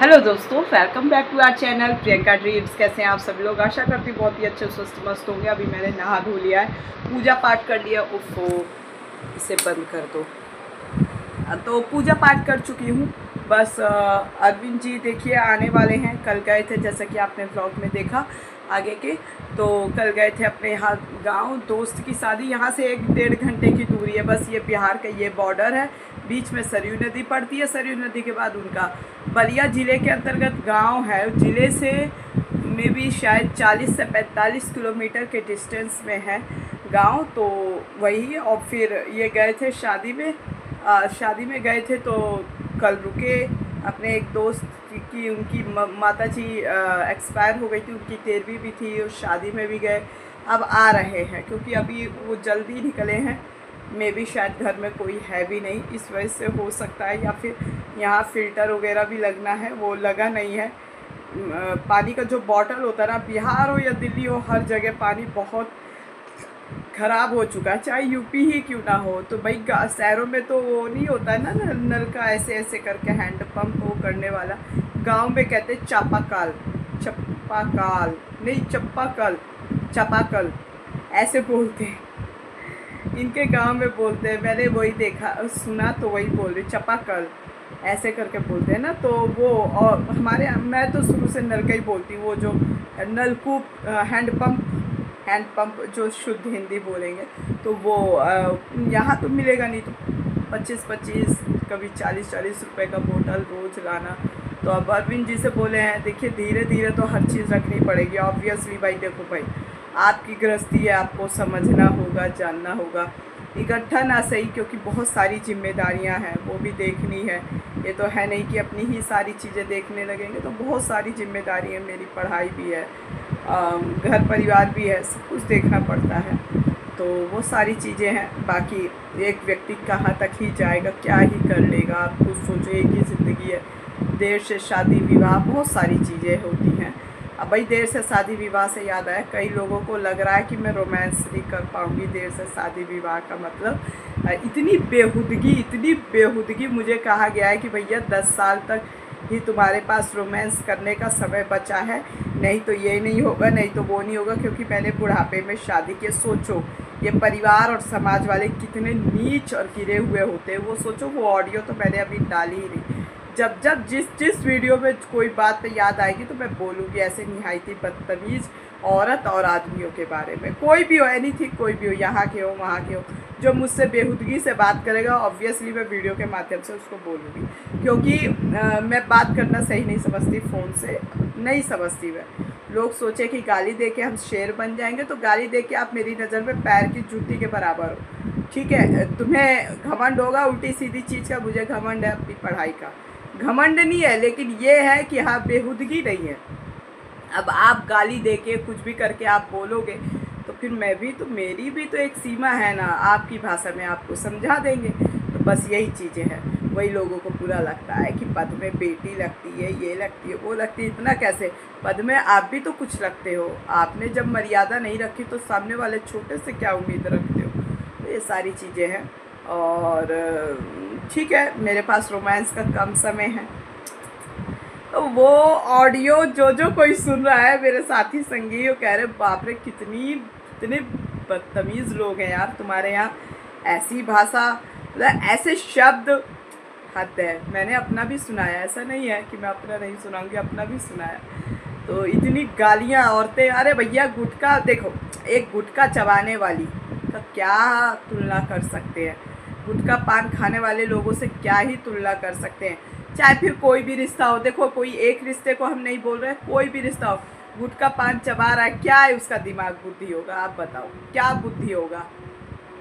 Hello दोस्तों, welcome back to our channel Priyanka dreams. कैसे हैं आप सब लोग? आशा करती बहुत ही अच्छे स्वस्थ मस्त होंगे। अभी मैंने नहा धो लिया है, पूजा पाठ कर लिया। उफ़ो, इसे बंद कर दो। तो पूजा पाठ कर चुकी हूँ। बस अरविंद जी देखिए आने वाले हैं। कल गए थे, जैसा कि आपने व्लॉग में देखा आगे के, तो कल गए थे अपने यहाँ गांव, दोस्त की शादी। यहाँ से 1-1.5 घंटे की दूरी है बस। ये बिहार का ये बॉर्डर है, बीच में सरयू नदी पड़ती है। सरयू नदी के बाद उनका बलिया ज़िले के अंतर्गत गांव है। ज़िले से में भी शायद 40 से 45 किलोमीटर के डिस्टेंस में है गांव। तो वही, और फिर ये गए थे शादी में। शादी में गए थे तो कल रुके। अपने एक दोस्त की उनकी माता जी एक्सपायर हो गई थी, उनकी 13वीं भी थी, और शादी में भी गए। अब आ रहे हैं क्योंकि अभी वो जल्दी निकले हैं। मे भी शायद घर में कोई है भी नहीं, इस वजह से हो सकता है। या फिर यहाँ फ़िल्टर वगैरह भी लगना है, वो लगा नहीं है। पानी का जो बॉटल होता है ना, बिहार हो या दिल्ली हो, हर जगह पानी बहुत ख़राब हो चुका है, चाहे यूपी ही क्यों ना हो। तो भाई शहरों में तो वो नहीं होता है ना, नल का ऐसे ऐसे करके हैंड पंप वो करने वाला। गांव में कहते चापाकल, चप्पाकल नहीं, चप्पाकल, चापाकल ऐसे बोलते हैं। इनके गांव में बोलते हैं, मैंने वही देखा सुना तो वही बोल रही, चापाकल ऐसे करके बोलते हैं ना। तो वो, और हमारे, मैं तो शुरू से नल का ही बोलती हूँ। वो जो नलकूप, हैंड पंप जो शुद्ध हिंदी बोलेंगे, तो वो यहाँ तो मिलेगा नहीं। तो 25-25 कभी 40-40 रुपए का बोतल रोज़ लाना। तो अब अरविंद जी से बोले हैं, देखिए धीरे धीरे तो हर चीज़ रखनी पड़ेगी ऑब्वियसली। भाई देखो भाई, आपकी गृहस्थी है, आपको समझना होगा, जानना होगा। इकट्ठा ना सही, क्योंकि बहुत सारी जिम्मेदारियां हैं, वो भी देखनी है। ये तो है नहीं कि अपनी ही सारी चीज़ें देखने लगेंगे। तो बहुत सारी जिम्मेदारी है, मेरी पढ़ाई भी है, घर परिवार भी है, सब कुछ देखना पड़ता है। तो वो सारी चीज़ें हैं। बाकी एक व्यक्ति कहाँ तक ही जाएगा, क्या ही कर लेगा। आप खुद सोचो, एक ही ज़िंदगी है। देर से शादी विवाह, बहुत सारी चीज़ें होती हैं। अब भाई देर से शादी विवाह से याद आया, कई लोगों को लग रहा है कि मैं रोमांस नहीं कर पाऊँगी। देर से शादी विवाह का मतलब इतनी बेहुदगी। मुझे कहा गया है कि भैया 10 साल तक ही तुम्हारे पास रोमांस करने का समय बचा है, नहीं तो ये नहीं होगा, नहीं तो वो नहीं होगा, क्योंकि मैंने बुढ़ापे में शादी के। सोचो ये परिवार और समाज वाले कितने नीच और गिरे हुए होते हैं। वो सोचो, वो ऑडियो तो मैंने अभी डाली ही नहीं। जब जिस वीडियो में कोई बात पे याद आएगी तो मैं बोलूँगी ऐसे निहायती बदतमीज़ औरत और आदमियों के बारे में। कोई भी हो, एनीथिंग, कोई भी हो, यहाँ के हो वहाँ के हो, जो मुझसे बेहुदगी से बात करेगा ऑब्वियसली मैं वीडियो के माध्यम से उसको बोलूँगी। क्योंकि मैं बात करना सही नहीं समझती, फ़ोन से नहीं समझती मैं। लोग सोचे कि गाली दे के हम शेर बन जाएंगे, तो गाली दे के आप मेरी नज़र में पैर की जूती के बराबर हो। ठीक है, तुम्हें घमंड होगा उल्टी सीधी चीज़ का, मुझे घमंड है अपनी पढ़ाई का। घमंड नहीं है, लेकिन ये है कि हाँ, बेहुदगी नहीं है। अब आप गाली दे के कुछ भी करके आप बोलोगे तो फिर मैं भी तो, मेरी भी तो एक सीमा है ना। आपकी भाषा में आपको समझा देंगे। तो बस यही चीज़ें हैं। वही लोगों को बुरा लगता है कि पद में बेटी लगती है, ये लगती है, वो लगती है। इतना कैसे, पद में आप भी तो कुछ लगते हो। आपने जब मर्यादा नहीं रखी तो सामने वाले छोटे से क्या उम्मीद रखते हो। तो ये सारी चीज़ें हैं। और ठीक है, मेरे पास रोमांस का कम समय है। तो वो ऑडियो जो कोई सुन रहा है, मेरे साथी संगी, वो कह रहे बाप रे, कितने बदतमीज़ लोग हैं यार तुम्हारे यहाँ। ऐसी भाषा, मतलब ऐसे शब्द, हद है। मैंने अपना भी सुनाया, ऐसा नहीं है कि मैं अपना नहीं सुनाऊंगी, अपना भी सुनाया। तो इतनी गालियाँ औरतें, अरे भैया गुटखा देखो, एक गुटखा चबाने वाली का क्या तुलना कर सकते हैं। गुटखा पान खाने वाले लोगों से क्या ही तुलना कर सकते हैं। चाहे फिर कोई भी रिश्ता हो, देखो कोई एक रिश्ते को हम नहीं बोल रहे, कोई भी रिश्ता हो, गुटखा पान चबा रहा है, क्या है उसका दिमाग बुद्धि होगा? आप बताओ, क्या बुद्धि होगा?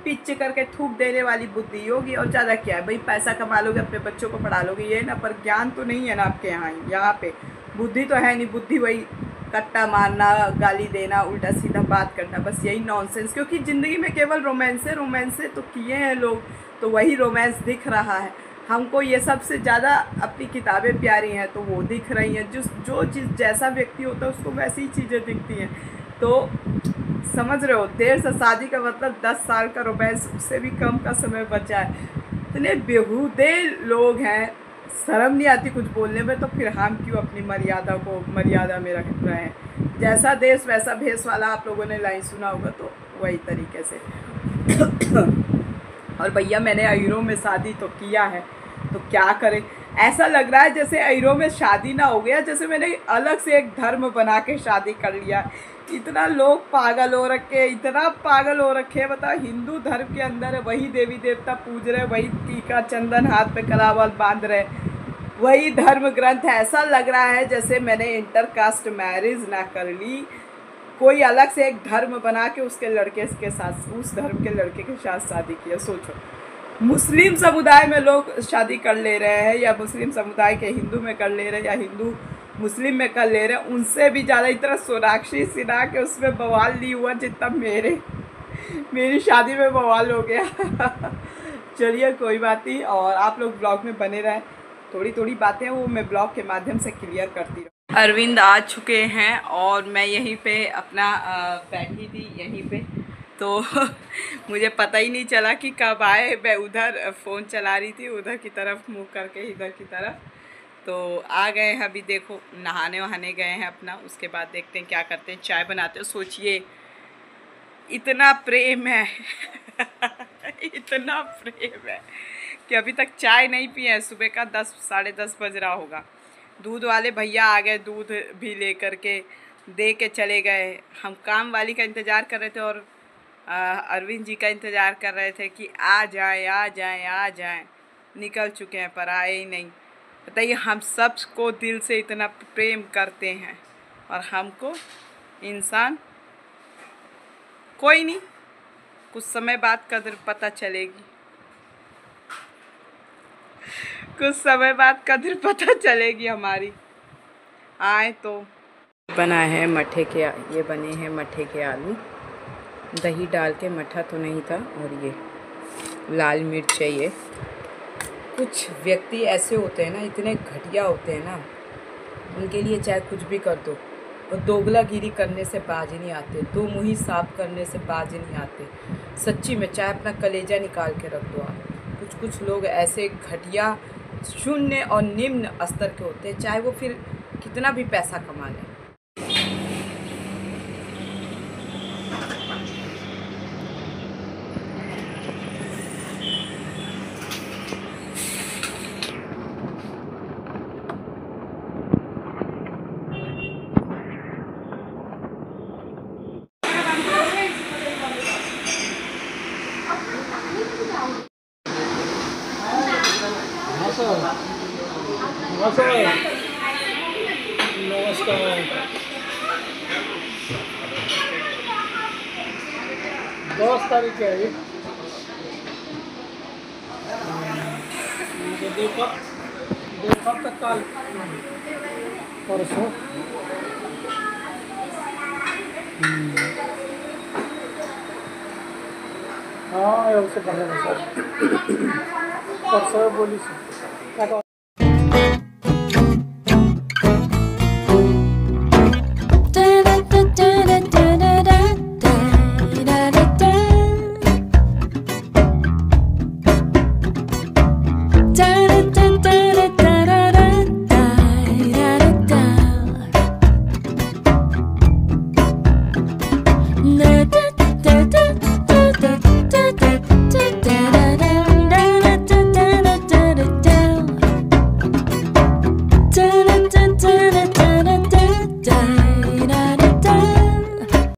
पिच करके थूक देने वाली बुद्धि होगी, और ज़्यादा क्या है भाई? पैसा कमा लोगे, अपने बच्चों को पढ़ा लोगे, ये ना, पर ज्ञान तो नहीं है ना आपके यहाँ पे बुद्धि तो है नहीं। बुद्धि वही कट्टा मारना, गाली देना, उल्टा सीधा बात करना, बस यही नॉनसेंस। क्योंकि ज़िंदगी में केवल रोमांसे तो किए हैं लोग, तो वही रोमांस दिख रहा है हमको। ये सबसे ज़्यादा अपनी किताबें प्यारी हैं, तो वो दिख रही हैं। जो चीज़, जैसा व्यक्ति होता है उसको वैसी ही चीज़ें दिखती हैं। तो समझ रहे हो, देर से शादी का मतलब 10 साल का रोमांस, उससे भी कम का समय बचा है। इतने बेहुदे लोग हैं, शर्म नहीं आती कुछ बोलने में, तो फिर हम क्यों अपनी मर्यादा में रख रहे हैं। जैसा देश वैसा भेष वाला आप लोगों ने लाइन सुना होगा, तो वही तरीके से। और भैया मैंने अयूरों में शादी तो किया है, तो क्या करें। ऐसा लग रहा है जैसे अयूरों में शादी ना हो गया, जैसे मैंने अलग से एक धर्म बना के शादी कर लिया। इतना लोग पागल हो रखे, इतना पागल हो रखे हैं। बताओ, हिंदू धर्म के अंदर वही देवी देवता पूज रहे, वही टीका चंदन हाथ पे कलावल बांध रहे, वही धर्म ग्रंथ। ऐसा लग रहा है जैसे मैंने इंटरकास्ट मैरिज ना कर ली, कोई अलग से एक धर्म बना के उसके लड़के के साथ, उस धर्म के लड़के के साथ शादी किया। सोचो, मुस्लिम समुदाय में लोग शादी कर ले रहे हैं, या मुस्लिम समुदाय के हिंदू में कर ले रहे हैं, या हिंदू मुस्लिम में कर ले रहे हैं, उनसे भी ज़्यादा इतना सोनाक्षी सिन्हा के उसमें बवाल नहीं हुआ जितना मेरी शादी में बवाल हो गया। चलिए कोई बात नहीं, और आप लोग ब्लॉग में बने रहें। थोड़ी थोड़ी बातें वो मैं ब्लॉग के माध्यम से क्लियर करती रहूँ। अरविंद आ चुके हैं और मैं यहीं पे अपना बैठी थी यहीं पे, तो मुझे पता ही नहीं चला कि कब आए। मैं उधर फ़ोन चला रही थी, उधर की तरफ मुँह करके इधर की तरफ, तो आ गए हैं। अभी देखो नहाने वहाने गए हैं अपना, उसके बाद देखते हैं क्या करते हैं, चाय बनाते हैं। सोचिए इतना प्रेम है इतना प्रेम है कि अभी तक चाय नहीं पिए हैं। सुबह का 10 साढ़े 10 बज रहा होगा। दूध वाले भैया आ गए, दूध भी ले करके दे के चले गए। हम काम वाली का इंतज़ार कर रहे थे और अरविंद जी का इंतज़ार कर रहे थे कि आ जाएं आ जाएं आ जाएं। निकल चुके हैं पर आए ही नहीं। बताइए, हम सब को दिल से इतना प्रेम करते हैं और हमको इंसान कोई नहीं, कुछ समय बाद कदर पता चलेगी, कुछ समय बाद कदर पता चलेगी हमारी। आए तो बना है मठे के, ये बने हैं मठे के आलू, दही डाल के। मठा तो नहीं था, और ये लाल मिर्च है। ये कुछ व्यक्ति ऐसे होते हैं ना, इतने घटिया होते हैं ना, उनके लिए चाहे कुछ भी कर दो, और दोगलागिरी करने से बाज नहीं आते, दो मुँही साफ करने से बाज नहीं आते। सच्ची में, चाहे अपना कलेजा निकाल के रख दो आप। कुछ लोग ऐसे घटिया, शून्य और निम्न स्तर के होते हैं, चाहे वो फिर कितना भी पैसा कमा लें। नमस्कार। 10 तारीख है ये। देखा तक कल परसों। हाँ उससे पहले सर परसों बोली से dun, dun, dun.